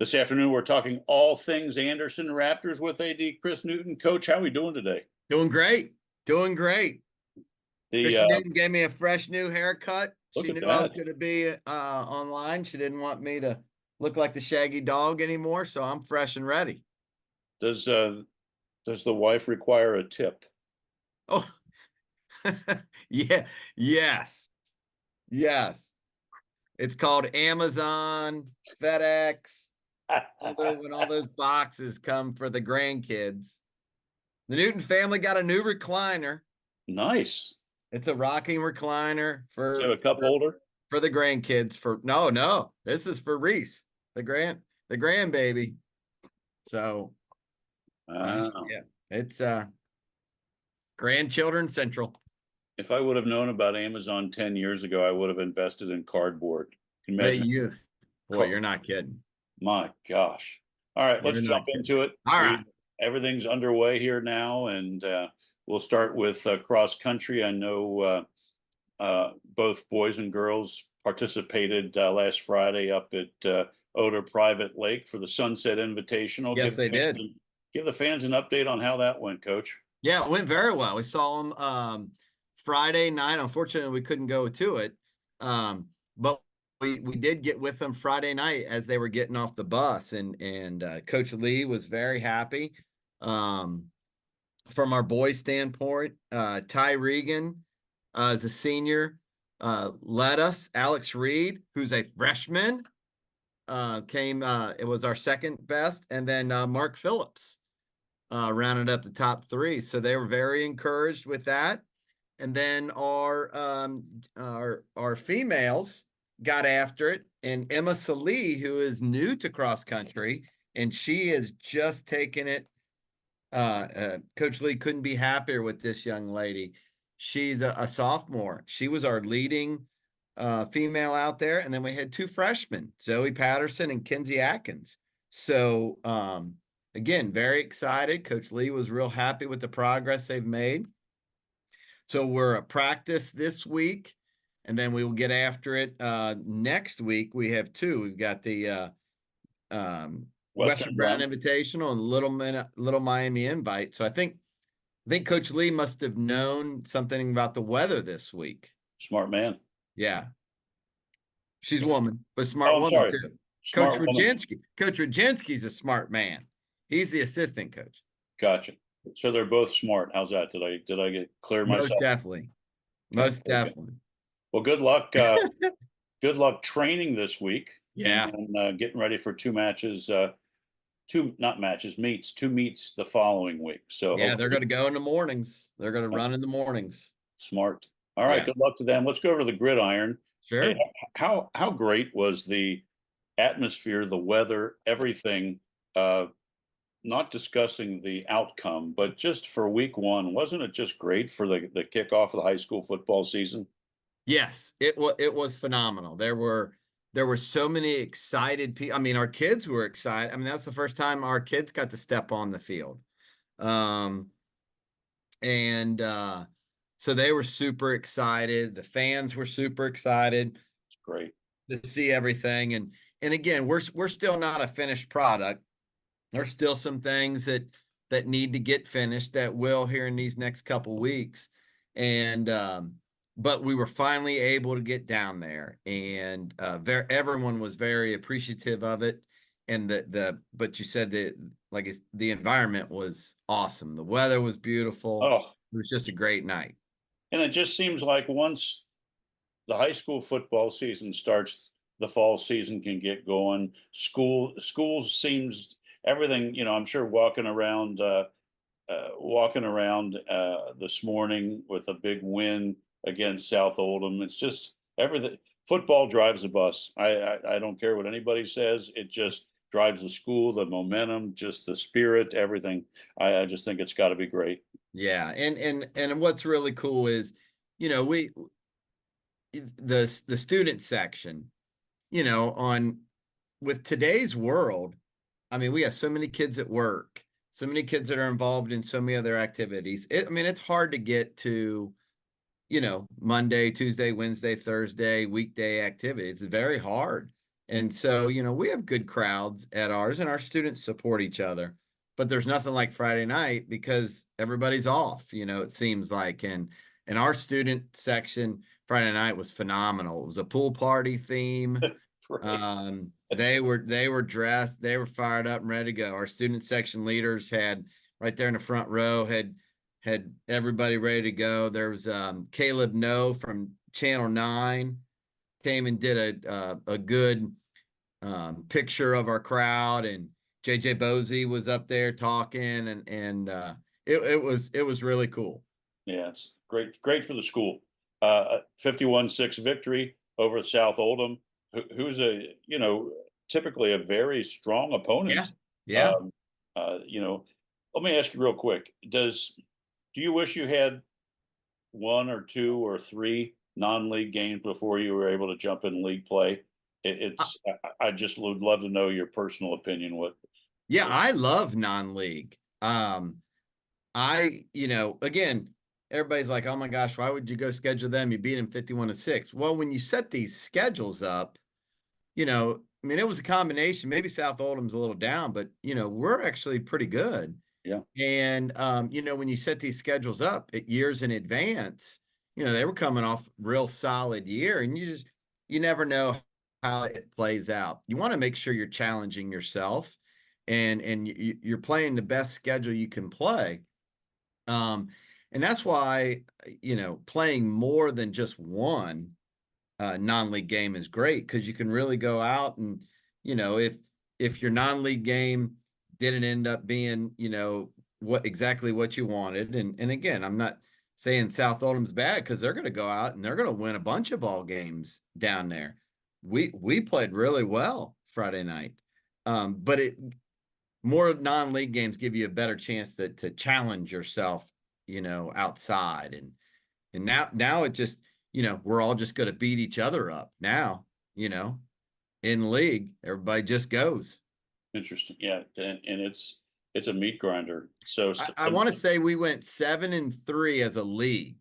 This afternoon, we're talking all things Anderson Raptors with AD Chris Newton. Coach, how are we doing today? Doing great. Doing great. The Chris Newton gave me a fresh new haircut. Look She at knew I was that. going to be online. She didn't want me to look like the shaggy dog anymore, so I'm fresh and ready. Does the wife require a tip? Oh, yeah, yes, yes. It's called Amazon, FedEx, when all those boxes come for the grandkids. The Newton family got a new recliner. Nice. It's a rocking recliner Do you have a cup for holder? for the grandkids. No, this is for Reese, the grandbaby. So Wow. yeah, it's grandchildren central. If I would have known about Amazon 10 years ago, I would have invested in cardboard. Can you But imagine? you're not kidding. My gosh. All right, let's You're jump not kidding. into it. All right. Everything's underway here now, and we'll start with cross country. I know both boys and girls participated last Friday up at Oda Private Lake for the Sunset Invitational. Yes, they did. Give the fans an update on how that went, Coach. Yeah, it went very well. We saw them Friday night. Unfortunately, we couldn't go to it, but we did get with them Friday night as they were getting off the bus, and Coach Lee was very happy. From our boys' standpoint, Ty Regan is a senior. Led us. Alex Reed, who's a freshman, came. It was our second best, and then Mark Phillips rounded up the top three. So they were very encouraged with that. And then our females got after it, and Emma Salee, who is new to cross country, and she is just taking it. Coach Lee couldn't be happier with this young lady. She's a sophomore. She was our leading female out there, and then we had two freshmen, Zoe Patterson and Kenzie Atkins. So again, very excited. Coach Lee was real happy with the progress they've made. So we're at practice this week, and then we will get after it next week. We have two. We've got the Western Brown Invitational and Little Miami Invite. So I think Coach Lee must have known something about the weather this week. Smart man. Yeah. She's a woman, but smart woman too. Smart Coach Rajinski. Coach Rajinski's a smart man. He's the assistant coach. Gotcha. So they're both smart. How's that? Did I get clear myself? Most definitely. Well, good luck. Good luck training this week. Yeah. And getting ready for two matches. Two meets the following week. So yeah, they're going to go in the mornings. They're going to run in the mornings. Smart. All right. Yeah. Good luck to them. Let's go over to the gridiron. Sure. Hey, how great was the atmosphere, the weather, everything? Not discussing the outcome, but just for week one, wasn't it just great for the kickoff of the high school football season? Yes, it was phenomenal. There were so many excited people. I mean, our kids were excited. I mean, that's the first time our kids got to step on the field. So they were super excited. The fans were super excited. It's great to see everything. And again, we're still not a finished product. There's still some things that need to get finished that will here in these next couple weeks. And but we were finally able to get down there, and everyone was very appreciative of it. And but you said that the environment was awesome. The weather was beautiful. Oh, it was just a great night. And it just seems like once the high school football season starts, the fall season can get going. Schools seems everything. I'm sure walking around this morning with a big win against South Oldham. It's just everything. Football drives the bus. I don't care what anybody says. It just drives the school, the momentum, just the spirit, everything. I just think it's got to be great. Yeah, and what's really cool is, the student section, with today's world, I mean, we have so many kids at work, so many kids that are involved in so many other activities. It's hard to get to, Monday, Tuesday, Wednesday, Thursday, weekday activities. It's very hard. And so, we have good crowds at ours and our students support each other. But there's nothing like Friday night because everybody's off, it seems like. And our student section Friday night was phenomenal. It was a pool party theme. Right. They were dressed, they were fired up and ready to go. Our student section leaders had right there in the front row had everybody ready to go. There was Caleb No from Channel 9 came and did a good picture of our crowd, and JJ Bosey was up there talking, and it was really cool. Yeah, it's great for the school. 51-6 victory over South Oldham, who's typically a very strong Yeah, opponent. yeah. Um, let me ask you real quick. Do you wish you had one or two or three non-league games before you were able to jump in league play? I just would love to know your personal opinion. Yeah, I love non-league. Again, everybody's like, oh my gosh, why would you go schedule them? You beat them 51-6. Well, when you set these schedules up, I mean, it was a combination. Maybe South Oldham's a little down, but we're actually pretty good. Yeah, And when you set these schedules up at years in advance, they were coming off real solid year, and you never know how it plays out. You want to make sure you're challenging yourself, and you're playing the best schedule you can play. Um, and that's why playing more than just one non-league game is great, because you can really go out and if your non-league game didn't end up being what you wanted, and again, I'm not saying South Oldham's bad, because they're going to go out and they're going to win a bunch of ball games down there. We played really well Friday night, but more non-league games give you a better chance to challenge yourself outside, and now it just, we're all just going to beat each other up now, in league, everybody just goes. interesting. Yeah, and it's a meat grinder. So I want to say we went 7-3 as a league.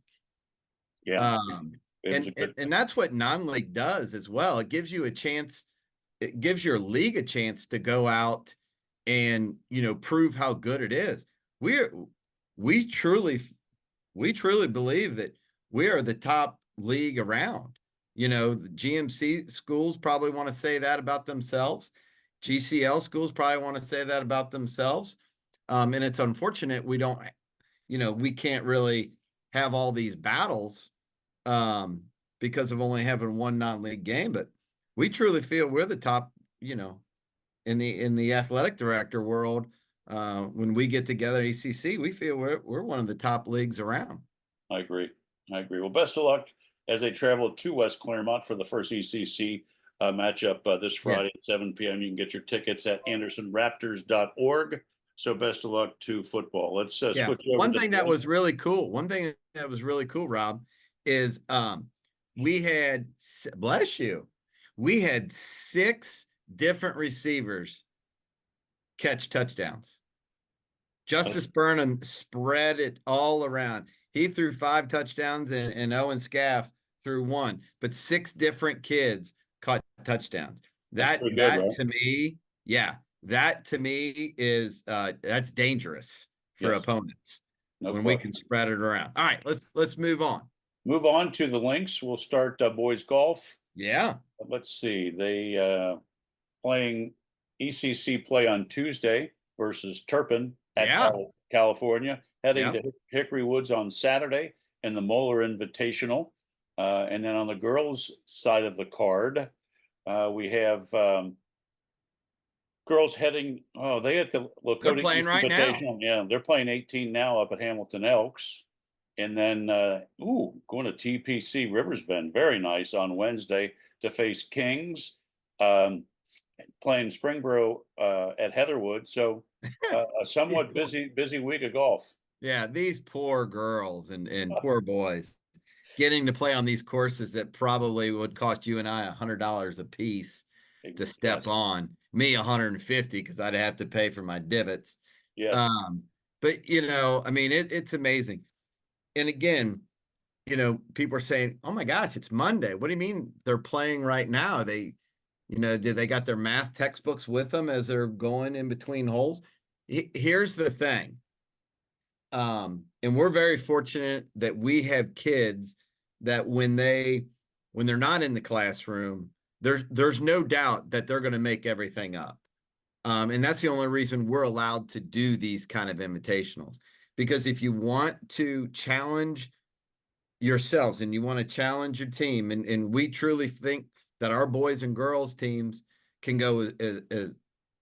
yeah, Um, it was and, a and good. and that's what non-league does as well. It gives you a chance, it gives your league a chance to go out and, prove how good it is. We're we truly we truly believe that we are the top league around. The GMC schools probably want to say that about themselves. GCL schools probably want to say that about themselves. And it's unfortunate we can't really have all these battles um, because of only having one non-league game. But we truly feel we're the top, in the athletic director world. When we get together at ACC, we feel we're one of the top leagues around. I agree. I agree. Well, best of luck as they travel to West Claremont for the first ECC matchup this Yeah. Friday at 7 p.m. You can get your tickets at andersonraptors.org. So best of luck to football. Let's Yeah. switch over One to thing that was really cool, Rob, is we had, bless you, we had 6 different receivers catch touchdowns. Justice Burnham spread it all around. He threw 5 touchdowns, and Owen Scaff threw 1, but 6 different kids caught touchdowns. That's That pretty good, that right? to me, yeah, that to me is that's dangerous for Yes, opponents no when we question. can spread it around. All right, let's move on. Move on to the links. We'll start boys golf. Yeah, Let's see. They playing ECC play on Tuesday versus Turpin at yeah, California, heading yeah. to Hickory Woods on Saturday in the Moeller Invitational. And then on the girls' side of the card, we have girls heading. Oh, they at the They're Lakota playing East right now. Invitational. Yeah, they're playing 18 now up at Hamilton Elks. And then, going to TPC Riversbend, very nice on Wednesday to face Kings. Playing Springboro at Heatherwood. So a These somewhat poor, busy week of golf. yeah, these poor girls and poor boys getting to play on these courses that probably would cost you and I $100 a piece to step Yes, on. Me 150 because I'd have to pay for my divots. yes, Um, but I mean, it's amazing. And again, people are saying, "Oh my gosh, it's Monday." What do you mean they're playing right now? Do they got their math textbooks with them as they're going in between holes? Here's the thing. And we're very fortunate that we have kids that when they're not in the classroom, there's no doubt that they're going to make everything up. And that's the only reason we're allowed to do these kind of invitationals. Because if you want to challenge yourselves and you want to challenge your team, and we truly think that our boys and girls teams can go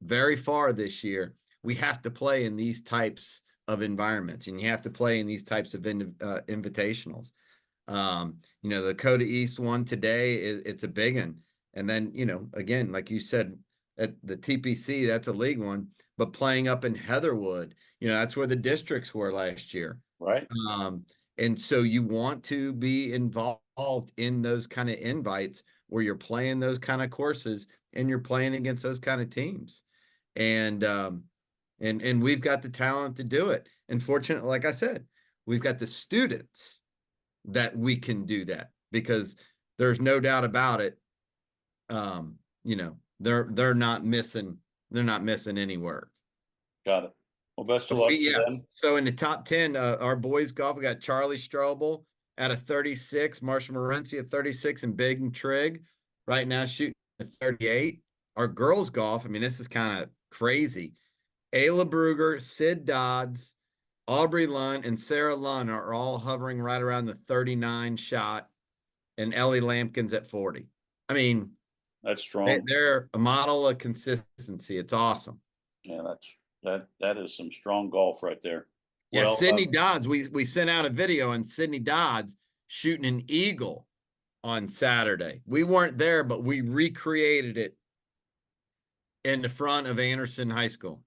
very far this year, we have to play in these types of environments, and you have to play in these types of invitationals. The Coda East one today it's a big one. And then, again, like you said, at the TPC, that's a league one, but playing up in Heatherwood, that's where the districts were last year. Right. And so you want to be involved in those kind of invites where you're playing those kind of courses and you're playing against those kind of teams. And we've got the talent to do it. And fortunately, like I said, we've got the students that we can do that, because there's no doubt about it. They're not missing any work. Got it. Well, best of luck to them. So in the top 10, our boys golf, we got Charlie Strobel at a 36, Marshall Morency at 36, and Big Trigg right now shooting at 38. Our girls golf, I mean, this is kind of crazy. Ayla Brugger, Sid Dodds, Aubrey Lunn, and Sarah Lunn are all hovering right around the 39 shot, and Ellie Lampkins at 40. I mean, that's strong. They're a model of consistency. It's awesome. Yeah, that is some strong golf right there. Yeah, well, Sydney Dodds, we sent out a video on Sydney Dodds shooting an eagle on Saturday. We weren't there, but we recreated it in the front of Anderson High School.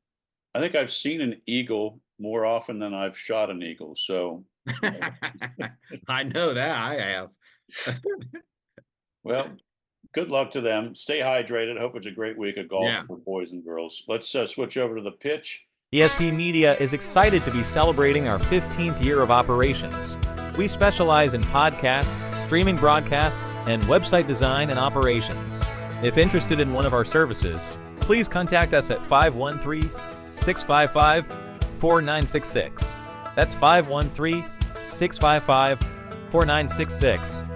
I think I've seen an eagle more often than I've shot an eagle. So I know that I have. Well, good luck to them. Stay hydrated. Hope it's a great week of golf for boys and girls. Let's switch over to the pitch. ESP Media is excited to be celebrating our 15th year of operations. We specialize in podcasts, streaming broadcasts, and website design and operations. If interested in one of our services, please contact us at 513-655-4966. That's 513-655-4966.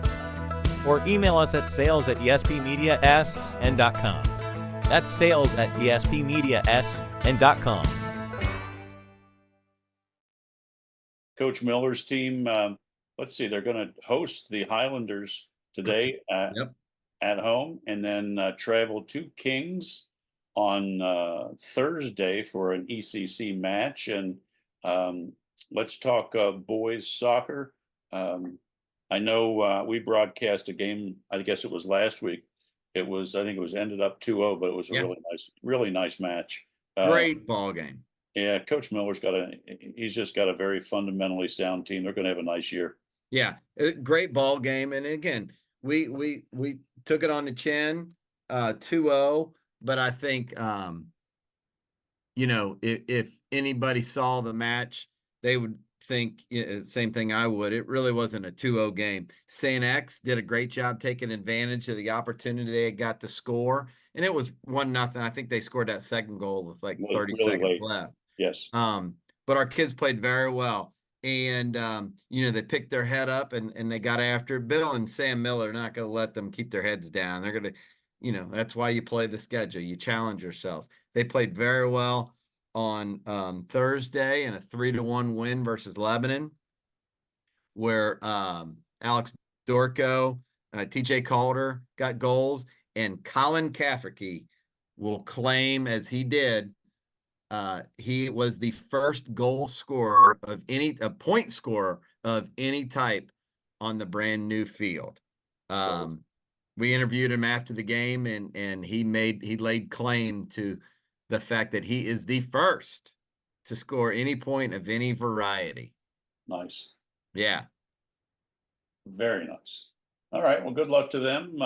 Or email us at sales@espmediasn.com. That's sales@espmediasn.com. Coach Miller's team, let's see, they're going to host the Highlanders today at home, and then travel to Kings on Thursday for an ECC match. And let's talk boys soccer. I know we broadcast a game, I guess it was last week. I think it was ended up 2-0, but it was a really nice match. Great ball game. Yeah, Coach Miller's he's just got a very fundamentally sound team. They're going to have a nice year. Yeah, great ball game. And again, we took it on the chin, 2-0, but I think, if anybody saw the match, they would think same thing I would. It really wasn't a 2-0 game. St. X did a great job taking advantage of the opportunity they got to score, and it was 1-0. I think they scored that second goal with like 30 seconds left. Yes. But our kids played very well, and they picked their head up and they got after it. Bill and Sam Miller are not going to let them keep their heads down. They're going to, that's why you play the schedule. You challenge yourselves. They played very well on Thursday in a 3-1 win versus Lebanon, where Alex Dorco, TJ Calder got goals, and Colin Cafferty will claim, as he did, he was the first goal scorer of a point scorer of any type on the brand new field. We interviewed him after the game, and he laid claim to the fact that he is the first to score any point of any variety. Nice. Yeah. Very nice. All right. Well, good luck to them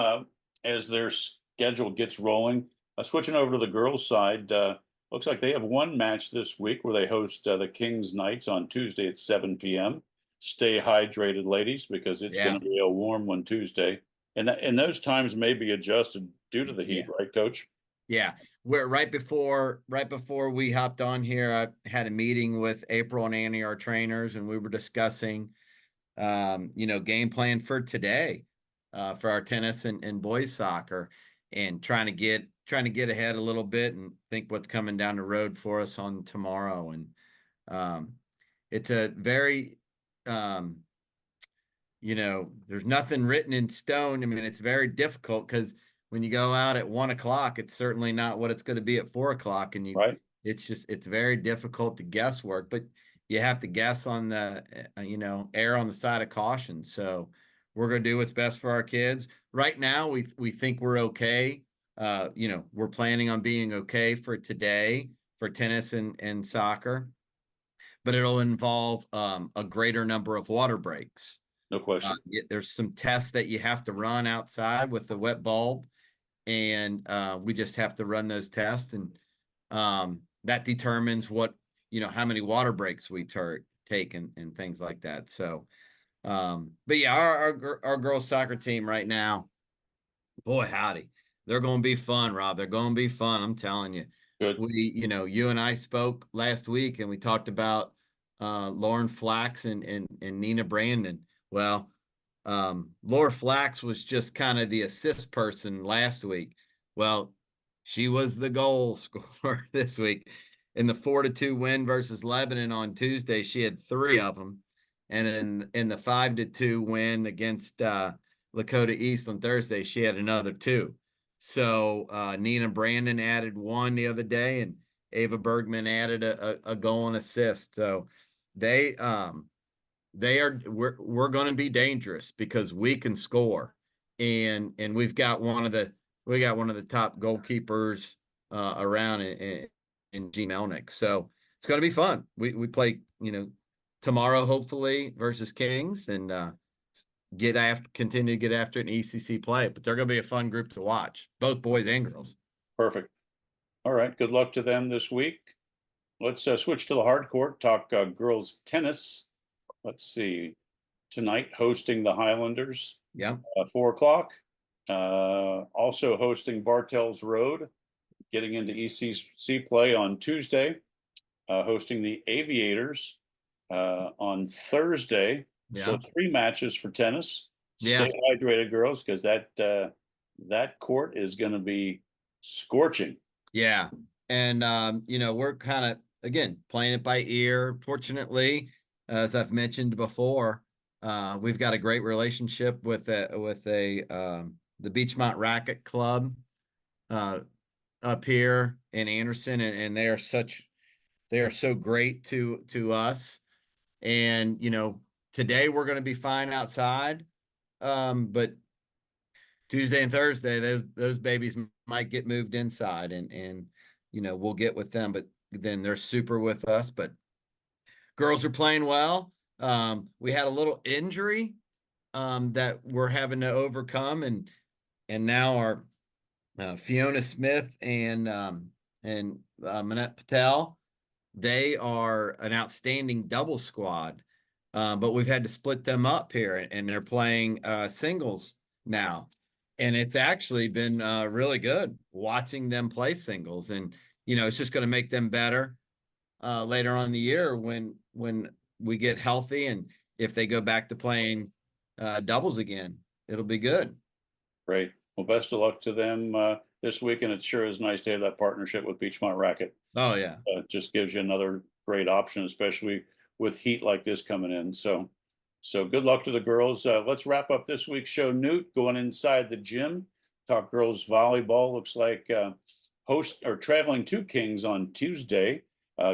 as their schedule gets rolling. Switching over to the girls' side, looks like they have one match this week where they host the Kings Knights on Tuesday at 7 p.m. Stay hydrated, ladies, because it's going to be a warm one Tuesday. And those times may be adjusted due to the heat, Yeah. right, Coach? Yeah. We're right before we hopped on here, I had a meeting with April and Annie, our trainers, and we were discussing game plan for today, for our tennis and boys soccer, and trying to get ahead a little bit and think what's coming down the road for us on tomorrow. And it's a very there's nothing written in stone. I mean, it's very difficult because when you go out at 1 o'clock, it's certainly not what it's going to be at 4 o'clock. And Right. it's very difficult to guesswork, but you have to guess on the, err on the side of caution. So we're going to do what's best for our kids. Right now, we think we're okay. We're planning on being okay for today for tennis and soccer, but it'll involve a greater number of water breaks. No question. There's some tests that you have to run outside with the wet bulb, and we just have to run those tests, and that determines how many water breaks we take and things like that. So, but yeah, our girls soccer team right now, boy, howdy, they're going to be fun, Rob. They're going to be fun. I'm telling you. Good. You and I spoke last week, and we talked about Lauren Flax and Nina Brandon. Well, Laura Flax was just kind of the assist person last week. Well, she was the goal scorer this week. In the 4-2 win versus Lebanon on Tuesday, she had 3 of them. And in the 5-2 win against Lakota East on Thursday, she had another 2. So Nina Brandon added 1 the other day, and Ava Bergman added a goal and assist. So we're going to be dangerous because we can score, and we've got one of the top goalkeepers around in G Melnick. So it's going to be fun. We play tomorrow hopefully versus Kings, and continue to get after it in ECC play. But they're going to be a fun group to watch, both boys and girls. Perfect. All right. Good luck to them this week. Let's switch to the hard court, talk girls tennis. Let's see. Tonight, hosting the Highlanders. Yeah. 4 o'clock. Also hosting Bartels Road, getting into ECC play on Tuesday. Hosting the Aviators on Thursday. Yeah. So 3 matches for tennis. Yeah. Stay hydrated, girls, because that court is going to be scorching. Yeah. And, we're kind of, again, playing it by ear. Fortunately, as I've mentioned before, we've got a great relationship with the Beachmont Racket Club up here in Anderson, and they are so great to us. And today we're going to be fine outside, but Tuesday and Thursday those babies might get moved inside, and we'll get with them, but then they're super with us. But girls are playing well. We had a little injury that we're having to overcome, and now our Fiona Smith and Manette Patel, they are an outstanding double squad, but we've had to split them up here, and they're playing singles now, and it's actually been really good watching them play singles, and it's just going to make them better later on in the year when we get healthy, and if they go back to playing doubles again, it'll be good. Great. Well, best of luck to them this week, and it sure is nice to have that partnership with Beachmont Racket. Oh yeah. It just gives you another great option, especially with heat like this coming in. So good luck to the girls. Let's wrap up this week's show, Newt, going inside the gym. Talk girls volleyball. Looks like traveling to Kings on Tuesday,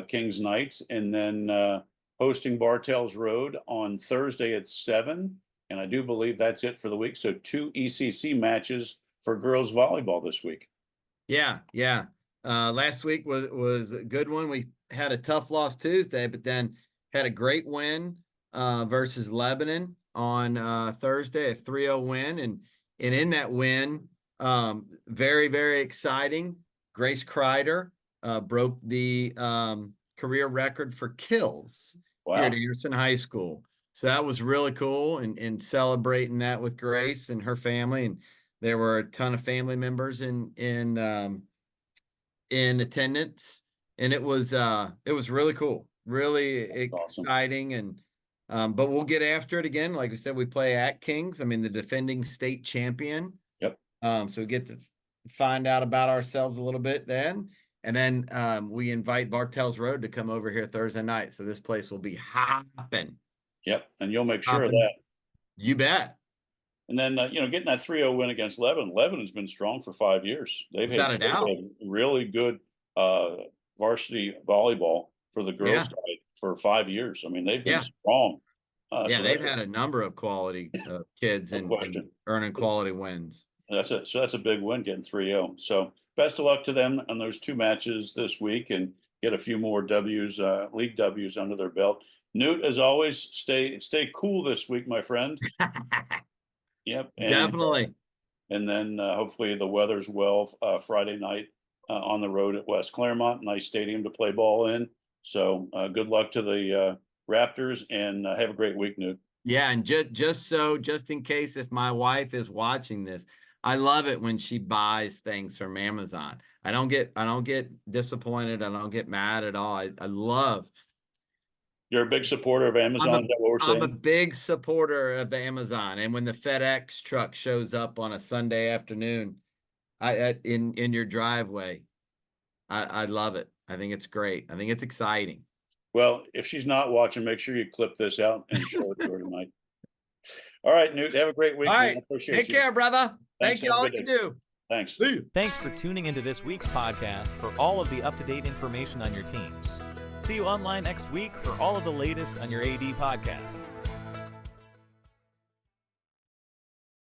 Kings nights, and then hosting Bartels Road on Thursday at 7. And I do believe that's it for the week. So 2 ECC matches for girls volleyball this week. Yeah. Last week was a good one. We had a tough loss Tuesday, but then had a great win versus Lebanon on Thursday, a 3-0 win. And in that win, very, very exciting. Grace Kreider broke the career record for kills here at Anderson High School. So that was really cool, and celebrating that with Grace and her family. And there were a ton of family members in attendance, and it was really cool, really awesome. exciting. And but we'll get after it again. Like we said, we play at Kings. I mean, the defending state champion. Yep. So we get to find out about ourselves a little bit then. And then we invite Bartels Road to come over here Thursday night. So this place will be hopping. Yep. And you'll make sure of Hopping. that. You bet. And then, getting that 3-0 win against Lebanon. Lebanon's been strong for 5 years. They've Without a doubt. had really good varsity volleyball for the girls' Yeah. side for 5 years. I mean, they've been Yeah. strong. Yeah, So they've had a number of quality kids No and question. earning quality wins. So that's a big win, getting 3-0. So best of luck to them on those 2 matches this week, and get a few more W's, league W's under their belt. Newt, as always, stay cool this week, my friend. Yep. Definitely. And then hopefully the weather's well Friday night on the road at West Claremont. Nice stadium to play ball in. So good luck to the Raptors, and have a great week, Newt. Yeah, and just in case if my wife is watching this, I love it when she buys things from Amazon. I don't get disappointed. I don't get mad at all. I love. You're a big supporter of Amazon. Is that what we're saying? I'm a big supporter of Amazon, and when the FedEx truck shows up on a Sunday afternoon, in your driveway, I love it. I think it's great. I think it's exciting. Well, if she's not watching, make sure you clip this out and show it to her tonight. All right, Newt, have a great week. All man. right, Appreciate take you. care, brother. Thanks, Thank you have a all good you day. do. Thanks. See you. Thanks for tuning into this week's podcast for all of the up-to-date information on your teams. See you online next week for all of the latest on your AD podcast.